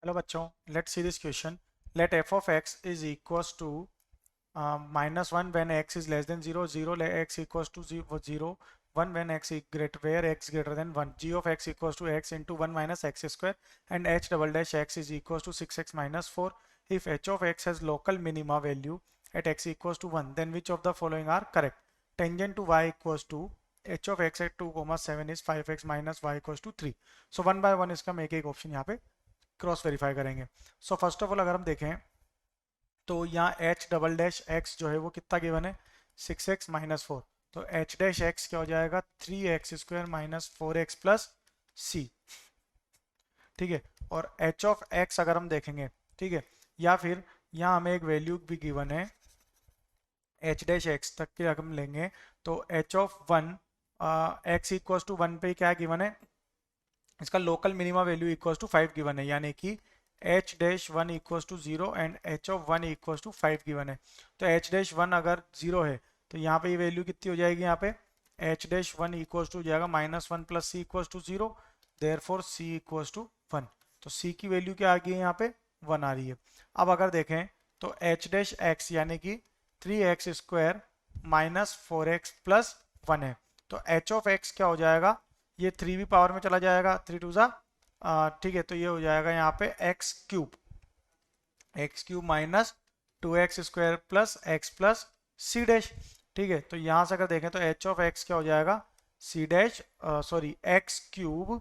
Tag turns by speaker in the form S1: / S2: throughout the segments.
S1: Hello बच्चों, let's see this question. Let f of x is equals to -1 when x is less than 0, 0 x equals to 0, 1 when x where x greater than 1, g of x equals to x into 1 minus x square, and h double dash x is equals to 6x minus 4. If h of x has local minima value at x equals to 1, then which of the following are correct? Tangent to y equals to h of x at 2, 7 is 5x minus y equals to 3. So one by one इसका हम एक एक option यहाँ पे cross verify करेंगे. So first of all अगर हम देखें तो यहाँ एच डबल डैश एक्स जो है वो कितना गिवन है 6x माइनस 4. तो एच डैश एक्स क्या हो जाएगा 3x square minus 4x plus सी. ठीक है. और एच ऑफ एक्स अगर हम देखेंगे, ठीक है, या फिर यहाँ हमें एक वैल्यू भी गिवन है एच डैश एक्स तक की रकम लेंगे तो h of 1 x equals to 1 पे क्या गिवन है, इसका local minima value equals to 5 given है, यानी कि h dash 1 equals to 0 and h of 1 equals to 5 given है. तो एच डैश 1 अगर 0 है तो यहाँ पे ये वैल्यू कितनी हो जाएगी, यहाँ पे एच डैश 1 इक्वल्स टू हो जाएगा -1 plus c equals to 0, therefore c equals to 1. तो सी की वैल्यू क्या आ गई है, यहाँ पे 1 आ रही है. अब अगर देखें तो एच डैश एक्स यानी कि 3x square minus 4x plus 1 है. तो एच ऑफ एक्स क्या हो जाएगा, ये 3 भी पावर में चला जाएगा, 3 टू ज़ा, ठीक है, तो ये हो जाएगा यहाँ पे x cube minus 2x square plus x plus c dash. ठीक है. तो यहाँ से अगर देखें तो एच ऑफ एक्स क्या हो जाएगा c dash sorry x cube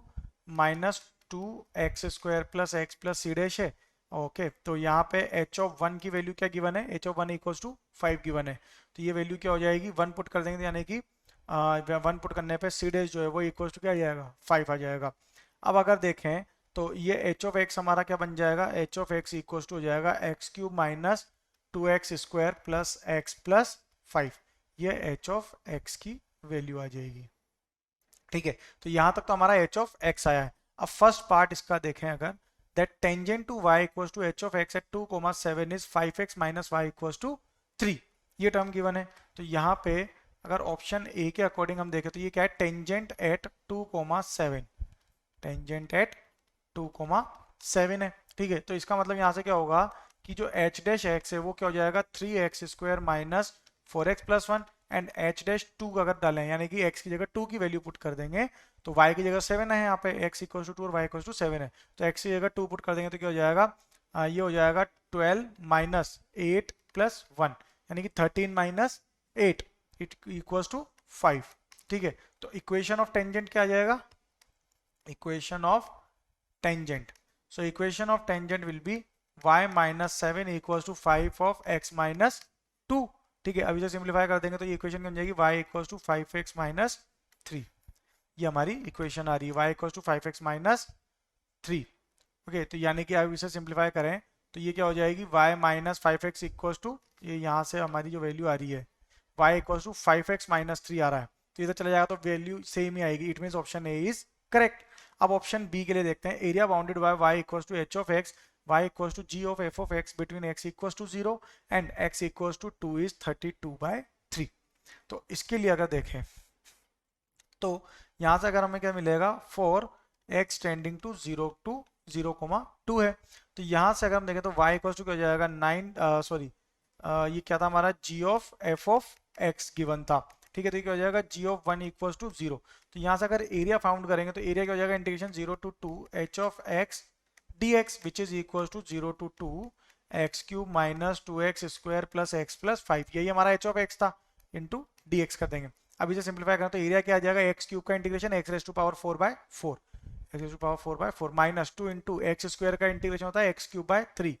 S1: minus 2x square plus x plus c dash है. ओके. तो यहाँ पे एच ऑफ 1 की वैल्यू क्या गिवन है, h of 1 equals to 5 given है. तो ये वैल्यू क्या हो जाएगी 1 पुट कर देंगे, यानी कि 1 पुट करने पे सी डैश जो है वो इक्वल टू क्या आ जाएगा 5 आ जाएगा. अब अगर देखें तो ये एच ऑफ एक्स हमारा क्या बन जाएगा, h of x equal to हो जाएगा x cube minus 2x square plus x plus 5. ये एच ऑफ एक्स की वैल्यू आ जाएगी. ठीक है. तो यहां तक तो हमारा एच ऑफ एक्स आया है. अब फर्स्ट पार्ट इसका देखें अगर, that tangent to y equals to h of x at 2, 7 is 5x minus y equals to 3. ये टर्म गिवन है. तो यहाँ पे अगर ऑप्शन ए के अकॉर्डिंग हम देखें तो ये क्या है, टेंजेंट एट 2, 7, टेंजेंट एट 2, 7 है. ठीक है. तो इसका मतलब यहाँ से क्या होगा कि जो एच डैश एक्स है वो क्या हो जाएगा 3x square minus 4x plus 1, and H dash 2 अगर डालें यानी कि x की जगह 2 की वैल्यू पुट कर देंगे तो y की जगह 7 है, यहाँ पे x इक्वल टू 2 और y इक्वल टू 7 है. तो x की जगह 2 पुट कर देंगे तो क्या हो जाएगा, ये हो जाएगा 12 माइनस 8 प्लस 1, यानी कि 13 माइनस 8 इट इक्वल्स टू 5. ठीक है. तो इक्वेशन ऑफ टेंजेंट क्या आ जाएगा, equation of tangent. So equation of tangent will be y minus 7 equals to 5 of x minus 2. ठीक है. अभी जो सिंप्लीफाई कर देंगे तो ये इक्वेशन बन जाएगी y equals to 5x minus 3. ये हमारी इक्वेशन आ रही है y equals to 5x minus 3. Okay. तो यानी कि अब इसे सिंप्लीफाई करें तो ये क्या हो जाएगी y minus 5x equals to, ये यहाँ से हमारी जो वैल्यू आ रही है y equals to 5x minus 3 आ रहा है. तो इधर चला जाएगा तो वैल्यू सेम ही आएगी. It means option A is correct. अब ऑप्शन बी के लिए देखते हैं. Area bounded by y equals to h of x, y equals to g of f of x between x equals to 0 and x equals to 2 is 32/3. तो इसके लिए अगर देखें तो यहाँ से अगर हमें क्या मिलेगा, 4x टेंडिंग टू 0 टू 0,2 है. तो यहाँ से अगर हम देखें तो y इक्वल्स टू क्या हो जाएगा 9 सॉरी ये क्या था हमारा g of f of x given था. ठीक है. तो क्या हो जाएगा g ऑफ 1 इक्वल्स टू 0. तो यहाँ से अगर एरिया फाउंड करेंगे तो एरिया क्या हो जाएगा integration 0 to 2 h of x dx which is equals to 0 to 2 x cube minus 2x square plus x plus 5. यही हमारा h ऑफ x था, इंटू dx कर देंगे. अब इसे सिंप्लीफाई करें तो एरिया क्या आ जाएगा एक्स क्यूब का integration x raise to power 4/4, x raise to power 4/4 minus 2 into x square का इंटीग्रेशन होता है x cube by 3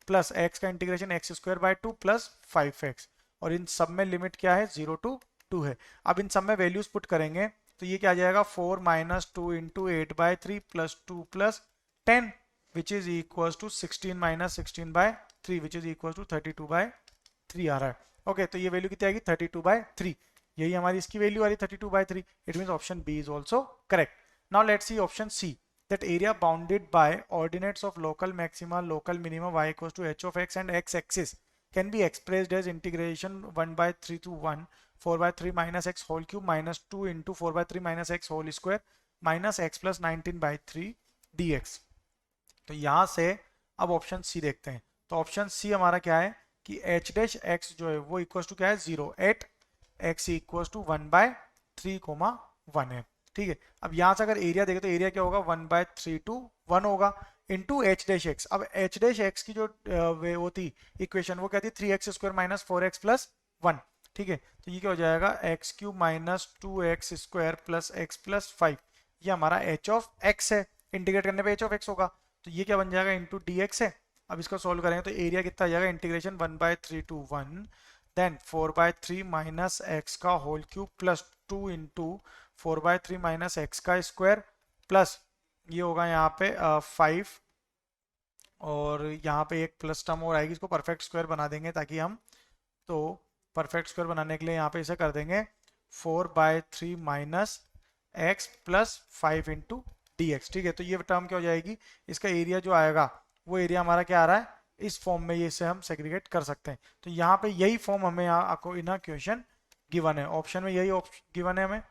S1: plus x का integration x square by 2 plus 5x, और इन सब में लिमिट क्या है 0 टू 2 है. अब इन सब में वैल्यूज पुट करेंगे तो ये क्या आ जाएगा 4 minus 2 into 8/3 plus 2 plus 10 which is equal to 16 minus 16/3 which is equal to 32/3 आ रहा है. ओके. तो ये वैल्यू कितनी आएगी 32/3. यही हमारी इसकी वैल्यू आ रही 32/3. It means option B is also correct. Now let's see option C, that area bounded by ordinates of local maxima local minima y equals to h of x and x axis can be expressed as integration 1/3 to 1 4/3 minus x whole cube minus 2 into 4/3 minus x whole square minus x plus 19/3 dx. तो यहाँ से अब option C देखते हैं। तो option C हमारा क्या है कि एच डैश एक्स जो है वो इक्वल टू क्या है 0 एट एक्स इक्वल टू 1/3, 1 है। ठीक है, अब यहाँ से अगर एरिया देखें तो एरिया क्या होगा 1/3 टू 1 होगा इंटू एच डैश एक्स। अब एच डैश एक्स की जो वो थी इक्वेशन वो क्या थी 3x² माइनस 4x प्लस 1। ठीक है, तो ये क्या हो जाएगा x cube minus 2x² plus x plus 5, ये हमारा एच ऑफ एक्स है। इंटीग्रेट करने पे एच ऑफ एक्स होगा, तो ये क्या बन जाएगा इंटू डी एक्स है। अब इसको सोल्व करेंगे तो एरिया कितना आ जाएगा integration 1/3 to 1 then 4/3 minus x का whole cube plus 2 into 4/3 minus x का स्क्वायर प्लस ये होगा यहाँ पे 5 और यहाँ पे एक प्लस टर्म और आएगी, इसको परफेक्ट स्क्वायर बना देंगे ताकि हम, तो परफेक्ट स्क्वायर बनाने के लिए यहाँ पे इसे कर देंगे 4/3 minus x plus 5 into D x. ठीक है, तो ये टर्म क्या हो जाएगी, इसका एरिया जो आएगा वो एरिया हमारा क्या आ रहा है इस फॉर्म में, ये इसे हम सेग्रीगेट कर सकते हैं। तो यहाँ पे यही फॉर्म हमें यहाँ इन क्वेश्चन गिवन है, ऑप्शन में यही गिवन है हमें।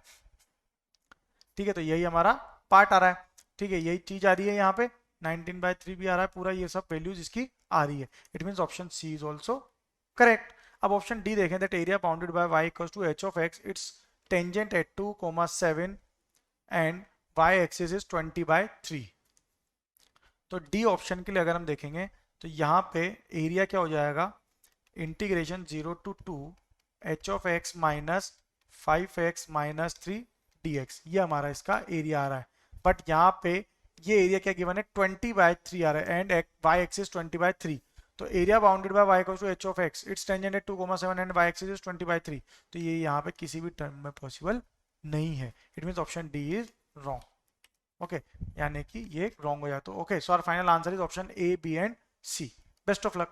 S1: ठीक है, तो यही हमारा पार्ट आ रहा है। ठीक है, यही चीज आ रही है यहाँ पे 19/3 भी आ रहा है पूरा, ये सब वैल्यूज इसकी आ रही है। It means option C is also correct. अब ऑप्शन डी देखें, that area bounded by y equals to h of x, it's tangent at 2,7 and y axis is 20/3। तो डी ऑप्शन के लिए अगर हम देखेंगे तो यहाँ पे एरिया क्या हो जाएगा integration 0 to 2 h of x minus 5x minus 3 dx, ये हमारा इसका एरिया आ रहा है। बट यहाँ पे ये एरिया क्या गिवन है 20/3 आ रहा है एंड y एक्सिस 20/3। तो area bounded by y equals to h of x, it's tangent at 2,7 and y axis is 20/3। तो ये यहाँ पे किसी भी टर्म में पॉसिबल नहीं है। It means option D is wrong. Okay, यानी कि ये रॉन्ग हो जाए तो okay, so our final answer is option A, B and C. Best of luck.